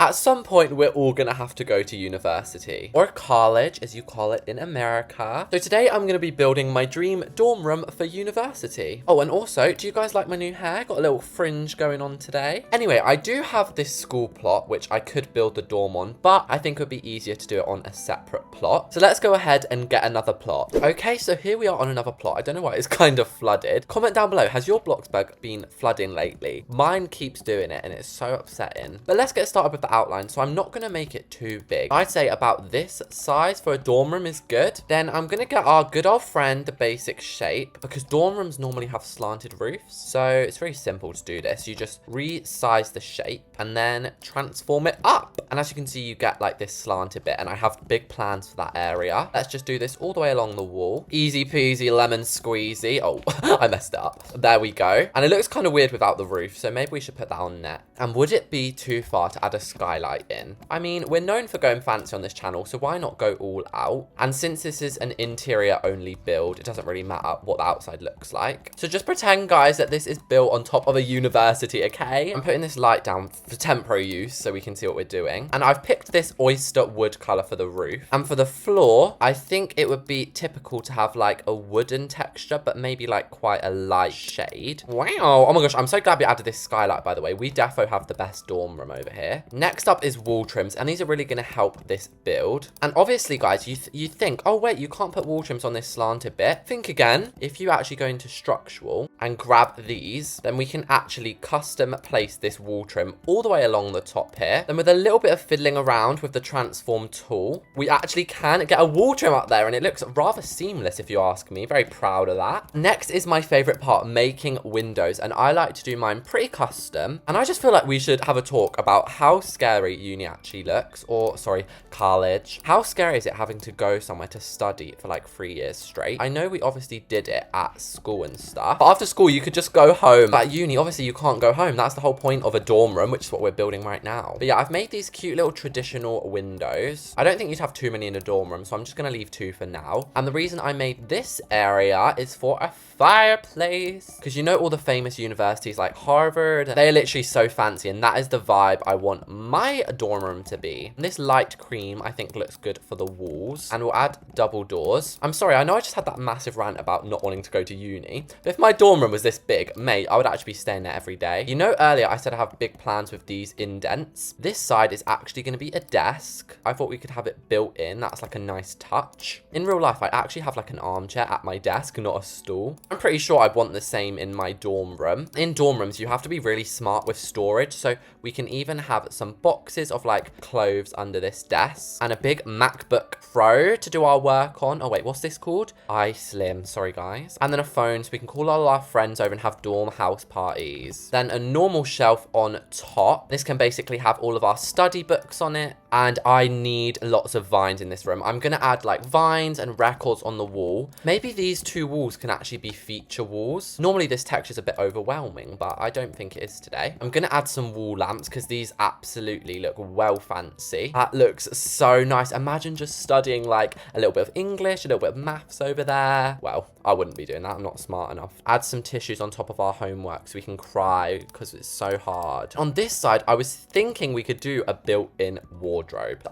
At some point, we're all gonna have to go to university. Or college, as you call it in America. So today, I'm gonna be building my dream dorm room for university. Oh, and also, do you guys like my new hair? Got a little fringe going on today. Anyway, I do have this school plot, which I could build the dorm on, but I think it would be easier to do it on a separate plot. So let's go ahead and get another plot. Okay, so here we are on another plot. I don't know why it's kind of flooded. Comment down below, has your BLOXBURG been flooding lately? Mine keeps doing it and it's so upsetting. But let's get started with the outline. So I'm not going to make it too big. I'd say about this size for a dorm room is good. Then I'm going to get our good old friend, the basic shape, because dorm rooms normally have slanted roofs. So it's very simple to do this. You just resize the shape and then transform it up. And as you can see, you get like this slanted bit, and I have big plans for that area. Let's just do this all the way along the wall. Easy peasy lemon squeezy. Oh, I messed it up. There we go. And it looks kind of weird without the roof, so maybe we should put that on net. And would it be too far to add a skylight in? I mean, we're known for going fancy on this channel, so why not go all out? And since this is an interior only build, it doesn't really matter what the outside looks like. So just pretend, guys, that this is built on top of a university, okay? I'm putting this light down for temporary use so we can see what we're doing. And I've picked this oyster wood color for the roof. And for the floor, I think it would be typical to have like a wooden texture, but maybe like quite a light shade. Wow. Oh my gosh, I'm so glad we added this skylight, by the way. We defo have the best dorm room over here. Next up is wall trims, and these are really going to help this build. And obviously, guys, you think, oh wait, you can't put wall trims on this slanted bit. Think again. If you actually go into structural and grab these, then we can actually custom place this wall trim all the way along the top here. Then with a little bit of fiddling around with the transform tool, we actually can get a wall trim up there, and it looks rather seamless if you ask me. Very proud of that. Next is my favorite part, making windows, and I like to do mine pretty custom. And I just feel like we should have a talk about how scary uni actually looks, or sorry, college. How scary is it having to go somewhere to study for like 3 years straight? I know we obviously did it at school and stuff, but after school you could just go home. But at uni, obviously you can't go home. That's the whole point of a dorm room, which is what we're building right now. But yeah, I've made these cute little traditional windows. I don't think you'd have too many in a dorm room, so I'm just gonna leave 2 for now. And the reason I made this area is for a fireplace, because you know all the famous universities like Harvard, they're literally so fancy, and that is the vibe I want my dorm room to be. And this light cream I think looks good for the walls, and we'll add double doors. I'm sorry, I know I just had that massive rant about not wanting to go to uni, but if my dorm room was this big, mate, I would actually be staying there every day. You know, earlier I said I have big plans with these indents. This side is actually going to be a desk. I thought we could have it built in. That's like a nice touch. In real life, I actually have like an armchair at my desk, not a stool. I'm pretty sure I'd want the same in my dorm room. In dorm rooms, you have to be really smart with storage, so we can even have some boxes of like clothes under this desk, and a big MacBook Pro to do our work on. Oh wait, what's this called? iSlim, sorry guys. And then a phone so we can call all our friends over and have dorm house parties. Then a normal shelf on top. This can basically have all of our study books on it. And I need lots of vines in this room. I'm going to add like vines and records on the wall. Maybe these 2 walls can actually be feature walls. Normally this texture is a bit overwhelming, but I don't think it is today. I'm going to add some wall lamps because these absolutely look well fancy. That looks so nice. Imagine just studying like a little bit of English, a little bit of maths over there. Well, I wouldn't be doing that. I'm not smart enough. Add some tissues on top of our homework so we can cry because it's so hard. On this side, I was thinking we could do a built-in wardrobe.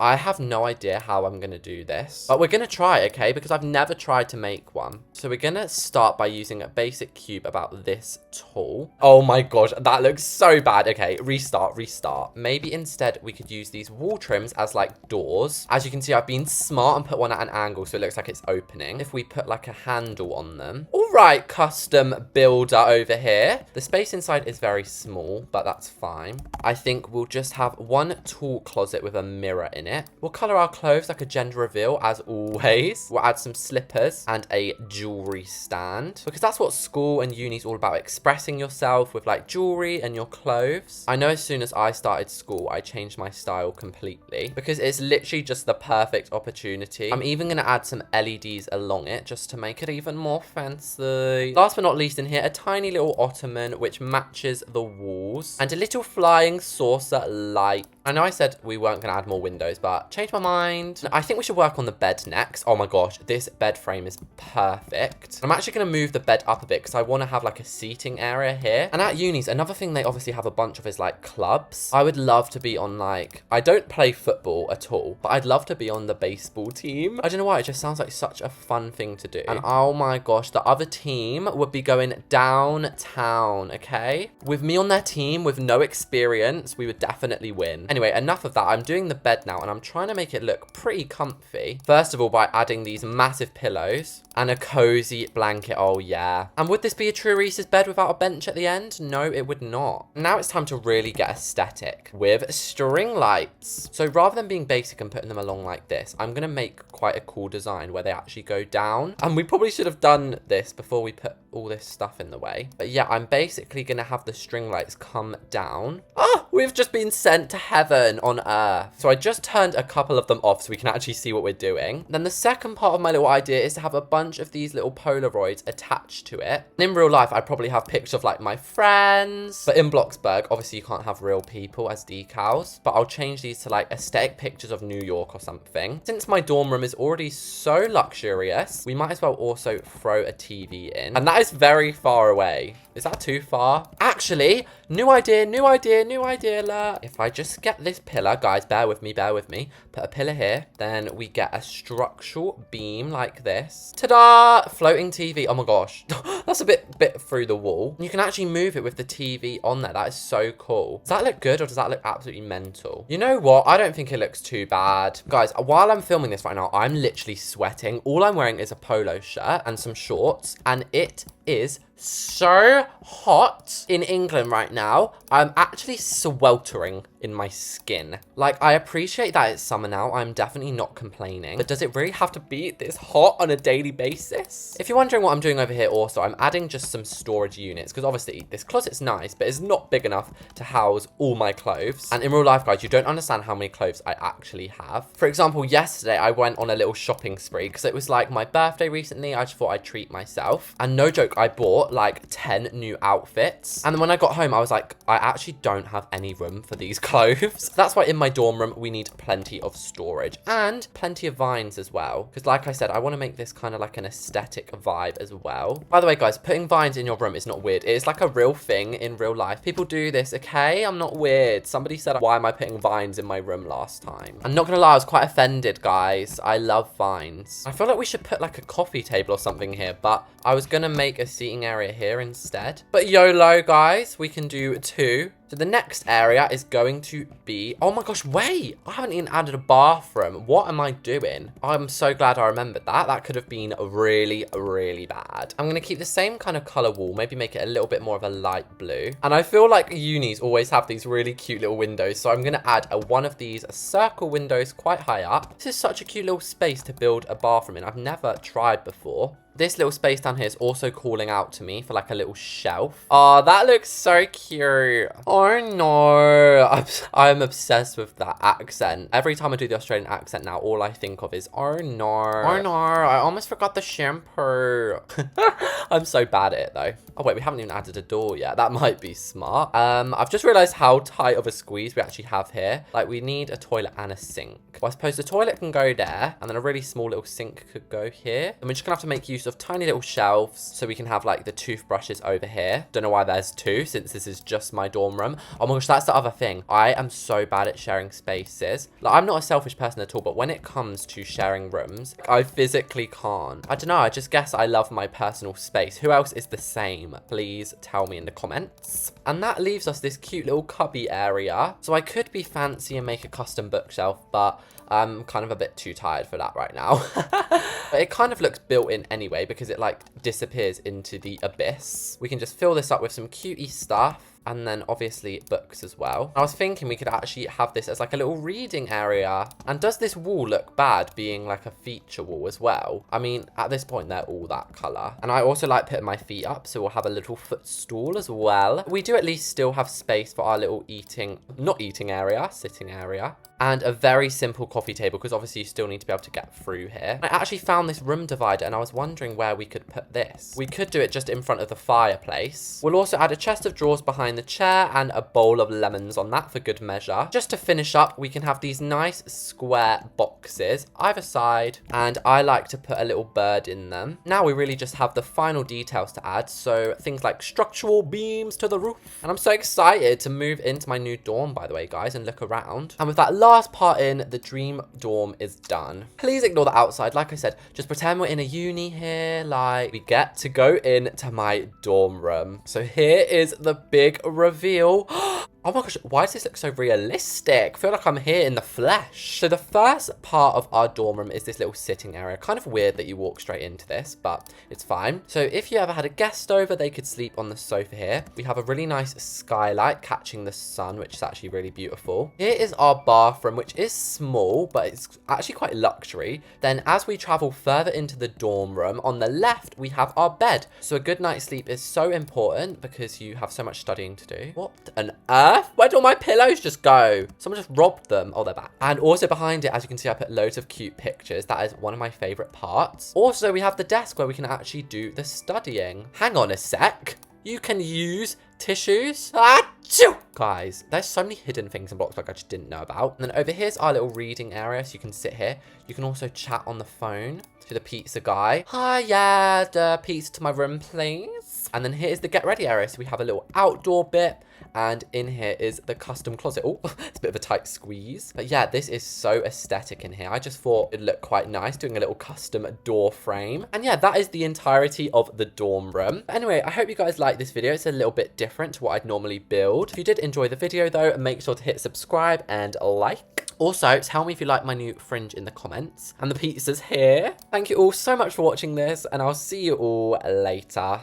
I have no idea how I'm going to do this, but we're going to try, okay? Because I've never tried to make one. So we're going to start by using a basic cube about this tall. Oh my gosh, that looks so bad. Okay, restart. Maybe instead we could use these wall trims as like doors. As you can see, I've been smart and put one at an angle so it looks like it's opening. If we put like a handle on them. All right, custom builder over here. The space inside is very small, but that's fine. I think we'll just have one tall closet with a mirror in it. We'll color our clothes like a gender reveal as always. We'll add some slippers and a jewelry stand, because that's what school and uni is all about, expressing yourself with like jewelry and your clothes. I know as soon as I started school, I changed my style completely because it's literally just the perfect opportunity. I'm even going to add some LEDs along it just to make it even more fancy. Last but not least in here, a tiny little ottoman which matches the walls, and a little flying saucer light I know I said we weren't going to add more windows, but changed my mind. I think we should work on the bed next. Oh my gosh, this bed frame is perfect. I'm actually going to move the bed up a bit because I want to have like a seating area here. And at unis, another thing they obviously have a bunch of is like clubs. I would love to be on like, I don't play football at all, but I'd love to be on the baseball team. I don't know why, it just sounds like such a fun thing to do. And oh my gosh, the other team would be going downtown, okay? With me on their team with no experience, we would definitely win. Anyway, enough of that. I'm doing the bed now and I'm trying to make it look pretty comfy. First of all, by adding these massive pillows and a cozy blanket. Oh yeah. And would this be a true Reese's bed without a bench at the end? No, it would not. Now it's time to really get aesthetic with string lights. So rather than being basic and putting them along like this, I'm going to make quite a cool design where they actually go down. And we probably should have done this before we put all this stuff in the way. But yeah, I'm basically going to have the string lights come down. Oh, we've just been sent to heaven on earth. So I just turned a couple of them off so we can actually see what we're doing. Then the second part of my little idea is to have a bunch of these little Polaroids attached to it. And in real life, I probably have pictures of like my friends. But in Bloxburg, obviously you can't have real people as decals. But I'll change these to like aesthetic pictures of New York or something. Since my dorm room is already so luxurious, we might as well also throw a TV in. And that is very far away. Is that too far? Actually, new idea alert. If I just get this pillar, guys, bear with me. Put a pillar here, then we get a structural beam like this. Ta-da! Floating TV. Oh my gosh. That's a bit through the wall. You can actually move it with the TV on there. That is so cool. Does that look good or does that look absolutely mental? You know what? I don't think it looks too bad. Guys, while I'm filming this right now, I'm literally sweating. All I'm wearing is a polo shirt and some shorts, and it is so hot in England right now. I'm actually sweltering in my skin. Like, I appreciate that it's summer now. I'm definitely not complaining. But does it really have to be this hot on a daily basis? If you're wondering what I'm doing over here also, I'm adding just some storage units because obviously this closet's nice, but it's not big enough to house all my clothes. And in real life, guys, you don't understand how many clothes I actually have. For example, yesterday I went on a little shopping spree because it was like my birthday recently. I just thought I'd treat myself. And no joke, I bought like 10 new outfits. And then when I got home, I was like, I actually don't have any room for these clothes. That's why in my dorm room, we need plenty of storage and plenty of vines as well. Because like I said, I want to make this kind of like an aesthetic vibe as well. By the way, guys, putting vines in your room is not weird. It is like a real thing in real life. People do this, okay? I'm not weird. Somebody said, why am I putting vines in my room last time? I'm not gonna lie, I was quite offended, guys. I love vines. I feel like we should put like a coffee table or something here, but I was gonna make a seating area here instead. But YOLO, guys, we can do two. So the next area is going to be... Oh my gosh, wait! I haven't even added a bathroom. What am I doing? I'm so glad I remembered that. That could have been really, really bad. I'm going to keep the same kind of colour wall. Maybe make it a little bit more of a light blue. And I feel like unis always have these really cute little windows. So I'm going to add one of these circle windows quite high up. This is such a cute little space to build a bathroom in. I've never tried before. This little space down here is also calling out to me for like a little shelf. Oh, that looks so cute. Oh no. I'm obsessed with that accent. Every time I do the Australian accent now, all I think of is, oh no. Oh no, I almost forgot the shampoo. I'm so bad at it though. Oh wait, we haven't even added a door yet. That might be smart. I've just realized how tight of a squeeze we actually have here. Like we need a toilet and a sink. Well, I suppose the toilet can go there and then a really small little sink could go here. And we're just gonna have to make use of tiny little shelves so we can have like the toothbrushes over here. Don't know why there's two since this is just my dorm room. Oh my gosh, that's the other thing. I am so bad at sharing spaces. Like I'm not a selfish person at all, but when it comes to sharing rooms, I physically can't. I don't know, I just guess I love my personal space. Who else is the same? Please tell me in the comments. And that leaves us this cute little cubby area. So I could be fancy and make a custom bookshelf, but I'm kind of a bit too tired for that right now. But it kind of looks built in anyway because it like disappears into the abyss. We can just fill this up with some cutie stuff. And then obviously books as well. I was thinking we could actually have this as like a little reading area. And does this wall look bad being like a feature wall as well? I mean, at this point, they're all that color. And I also like putting my feet up. So we'll have a little footstool as well. We do at least still have space for our little not eating area, sitting area. And a very simple coffee table because obviously you still need to be able to get through here. I actually found this room divider and I was wondering where we could put this. We could do it just in front of the fireplace. We'll also add a chest of drawers behind behind the chair and a bowl of lemons on that for good measure. Just to finish up, we can have these nice square boxes either side, and I like to put a little bird in them. Now we really just have the final details to add, so things like structural beams to the roof. And I'm so excited to move into my new dorm, by the way, guys, and look around. And with that last part in, the dream dorm is done. Please ignore the outside. Like I said, just pretend we're in a uni here. Like, we get to go into my dorm room. So here is the big reveal. Oh my gosh, why does this look so realistic? I feel like I'm here in the flesh. So the first part of our dorm room is this little sitting area. Kind of weird that you walk straight into this, but it's fine. So if you ever had a guest over, they could sleep on the sofa here. We have a really nice skylight catching the sun, which is actually really beautiful. Here is our bathroom, which is small, but it's actually quite luxury. Then as we travel further into the dorm room, on the left, we have our bed. So a good night's sleep is so important because you have so much studying to do. What on earth? Where did all my pillows just go? Someone just robbed them. Oh, they're back. And also behind it, as you can see, I put loads of cute pictures. That is one of my favorite parts. Also, we have the desk where we can actually do the studying. Hang on a sec. You can use tissues. Achoo! Guys, there's so many hidden things in Bloxburg I just didn't know about. And then over here's our little reading area, so you can sit here. You can also chat on the phone to the pizza guy. Hi, yeah, the pizza to my room, please. And then here's the get ready area. So we have a little outdoor bit. And in here is the custom closet. Oh, it's a bit of a tight squeeze. But yeah, this is so aesthetic in here. I just thought it'd look quite nice doing a little custom door frame. And yeah, that is the entirety of the dorm room. Anyway, I hope you guys like this video. It's a little bit different to what I'd normally build. If you did enjoy the video though, make sure to hit subscribe and like. Also, tell me if you like my new fringe in the comments. And the pizza's here. Thank you all so much for watching this, and I'll see you all later.